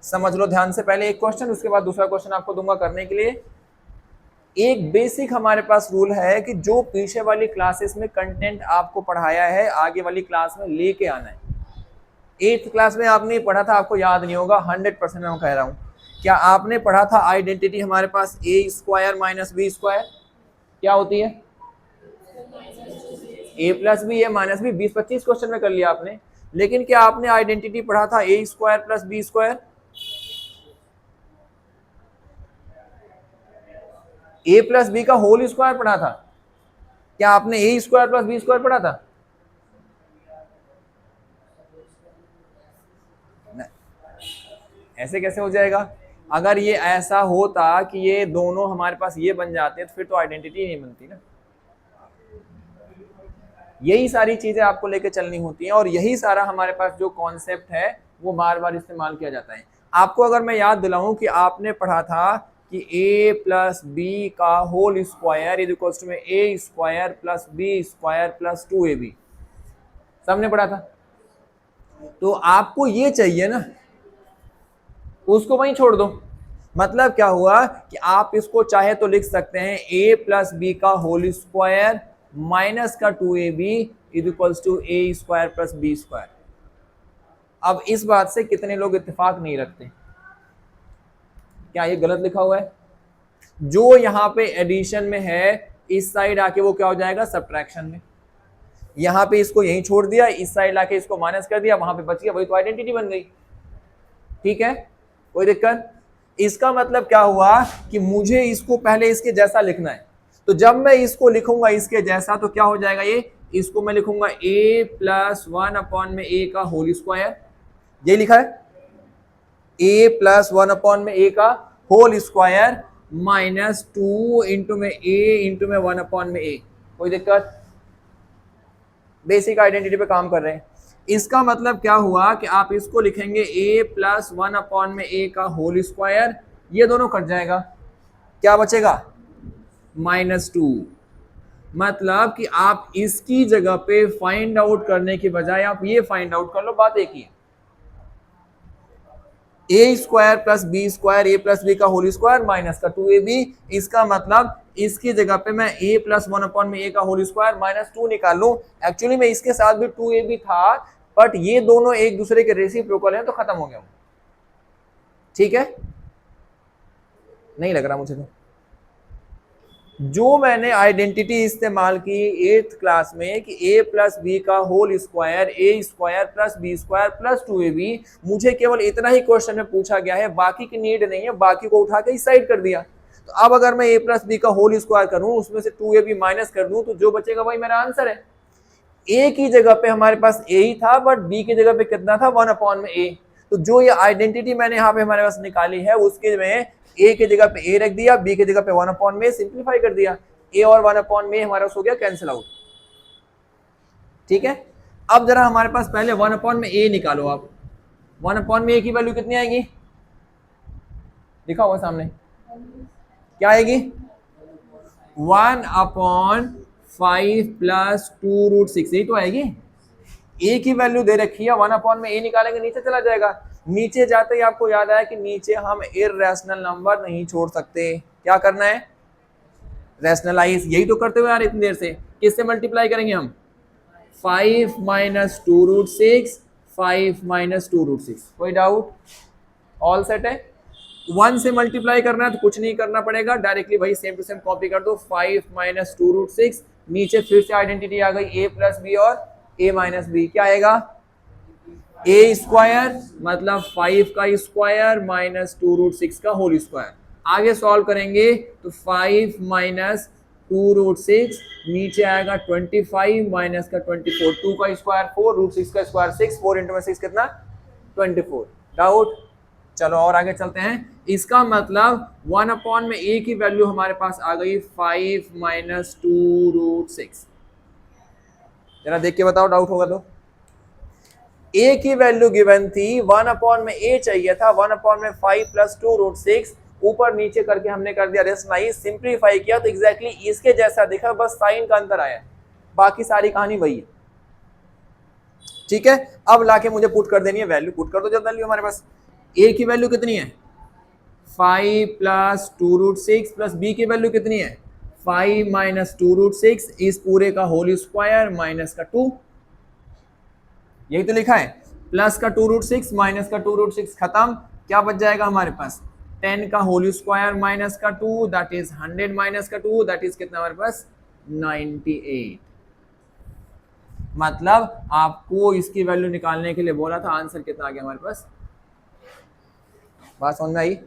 समझ लो ध्यान से, पहले एक क्वेश्चन, उसके बाद दूसरा क्वेश्चन आपको दूंगा करने के लिए। एक बेसिक हमारे पास रूल है कि जो पीछे वाली क्लासेस में कंटेंट आपको पढ़ाया है आगे वाली क्लास में लेके आना है। 8th क्लास में आपने पढ़ा था, आपको याद नहीं होगा, 100% मैं कह रहा हूं। क्या आपने पढ़ा था आइडेंटिटी हमारे पास a square minus B square क्या होती है? a प्लस बी है माइनस बी, 20-25 क्वेश्चन में कर लिया आपने। लेकिन क्या आपने आइडेंटिटी पढ़ा था a square plus B square? a plus B का होल स्क्वायर पढ़ा था? क्या आपने a square plus B square पढ़ा था? ऐसे कैसे हो जाएगा? अगर ये ऐसा होता कि ये दोनों हमारे पास ये बन जाते तो फिर तो आइडेंटिटी नहीं बनती ना। यही सारी चीजें आपको लेके चलनी होती हैं और यही सारा हमारे पास जो कॉन्सेप्ट है वो बार बार इस्तेमाल किया जाता है। आपको अगर मैं याद दिलाऊं कि आपने पढ़ा था कि a प्लस बी का whole square is equal to a square plus B square plus 2ab, सबने पढ़ा था। तो आपको ये चाहिए ना, उसको वहीं छोड़ दो। मतलब क्या हुआ कि आप इसको चाहे तो लिख सकते हैं a प्लस बी का होल स्क्वायर माइनस का 2ab is equals to a square plus B square. अब इस बात से कितने लोग इत्तेफाक नहीं रखते? क्या ये गलत लिखा हुआ है? जो यहां पे एडिशन में है इस साइड आके वो क्या हो जाएगा? सब्ट्रैक्शन में। यहां पे इसको यहीं छोड़ दिया, इस साइड आके इसको माइनस कर दिया, वहां पे बच गया, वही तो आइडेंटिटी बन गई। ठीक है, कोई दिक्कत? इसका मतलब क्या हुआ कि मुझे इसको पहले इसके जैसा लिखना है, तो जब मैं इसको लिखूंगा इसके जैसा तो क्या हो जाएगा ये? इसको मैं लिखूंगा a प्लस 1 अपॉन में a का होल स्क्वायर, ये लिखा है a प्लस 1 अपॉन में a का होल स्क्वायर माइनस 2 इंटू में a इंटू में 1 अपॉन में a। कोई दिक्कत? बेसिक आइडेंटिटी पे काम कर रहे हैं। इसका मतलब क्या हुआ कि आप इसको लिखेंगे a प्लस 1 अपॉन में a का होल स्क्वायर, ये दोनों कट जाएगा, क्या बचेगा? -2। मतलब कि आप इसकी जगह पे फाइंड आउट करने की बजाय आप ये फाइंड आउट कर लो, बात एक ही है। a square plus B square a plus B का होल स्क्वायर माइनस का 2ab। इसका मतलब इसकी जगह पे मैं a प्लस 1 अपॉन में a का होल स्क्वायर माइनस 2 निकाल लूं। एक्चुअली में इसके साथ भी 2ab था, बट ये दोनों एक दूसरे के रेसिप्रोकल हैं तो खत्म हो गया। ठीक है, नहीं लग रहा मुझे तो। जो मैंने आइडेंटिटी इस्तेमाल की 8th क्लास में कि a प्लस बी का whole square a square plus B square plus 2ab, मुझे केवल इतना ही क्वेश्चन में पूछा गया है, बाकी की नीड नहीं है, बाकी को उठा के इस साइड कर दिया। तो अब अगर मैं a प्लस बी का होल स्क्वायर करूं, उसमें से 2ab माइनस कर दूं, तो जो बचेगा वही मेरा आंसर है। a की जगह पे हमारे पास a ही था, बट b की जगह पे कितना था? 1 अपॉन में a। तो जो ये आइडेंटिटी मैंने यहाँ पे हमारे पास निकाली है उसके में a की जगह पे a रख दिया, b की जगह पे 1 अपॉन में सिंप्लीफाई कर दिया, a और 1 अपॉन में हमारा हो गया कैंसिल आउट। ठीक है, अब जरा हमारे पास पहले 1 अपॉन में a निकालो। आप 1 अपॉन में a की वैल्यू कितनी आएगी? लिखा हुआ सामने, क्या आएगी? 1 अपॉन 5 प्लस 2 रूट 6, यही तो आएगी। a की वैल्यू दे रखी है, 1 अपॉन में a निकालेंगे नीचे चला जाएगा। नीचे जाते ही आपको याद आया कि नीचे हम इररेशनल नंबर नहीं छोड़ सकते, क्या करना है? रैशनलाइज। यही तो करते हुए यार इतनी देर से। किससे मल्टीप्लाई करेंगे हम? 5 माइनस 2 रूट 6, 5 माइनस 2 रूट 6। कोई डाउट? ऑल सेट है। 1 से मल्टीप्लाई करना है तो कुछ नहीं करना पड़ेगा, डायरेक्टली वही सेम टू सेम कॉपी कर दो। 5 माइनस 2 रूट 6, नीचे फिर से आइडेंटिटी आ गई a प्लस बी और a माइनस बी। क्या आएगा? a स्क्वायर मतलब 5 का स्क्वायर माइनस 2 रूट 6 का होल स्क्वायर। आगे सॉल्व करेंगे तो 5 माइनस 2 रूट 6, नीचे आएगा 25 माइनस का 24, 2 का स्क्वायर 4, रूट 6 का स्क्वायर 6, 4 इंटू में 6 कितना? 24। डाउट? चलो और आगे चलते हैं। इसका मतलब 1 अपॉन में a की वैल्यू हमारे पास आ गई 5 माइनस 2 रूट 6। जरा देख के बताओ, डाउट होगा तो। a की वैल्यू गिवन थी, 1 अपॉन में a चाहिए था, 1 अपॉन में 5 प्लस 2 रूट 6, ऊपर नीचे करके हमने कर दिया रेशनलाइज, सिंप्लीफाई किया तो एग्जैक्टली इसके जैसा दिखा, बस साइन का अंतर आया, बाकी सारी कहानी वही है। ठीक है, अब लाके मुझे पुट कर देनी है वैल्यू, पुट कर दो जब वैल्यू हमारे पास। ए की वैल्यू कितनी है 5 प्लस 2√6 प्लस बी की वैल्यू कितनी है 5 माइनस 2√6 इस पूरे का होल स्क्वायर माइनस का 2, यही तो लिखा है। प्लस का 2√6 माइनस का 2√6 खत्म, क्या बच जाएगा हमारे पास 10 का होल स्क्वायर माइनस का 2 दैट इज 100 माइनस का 2 दैट इज कितना हमारे पास 98। मतलब आपको इसकी वैल्यू निकालने के लिए बोला था, आंसर कितना आ गया हमारे पास, बात समझ में आई।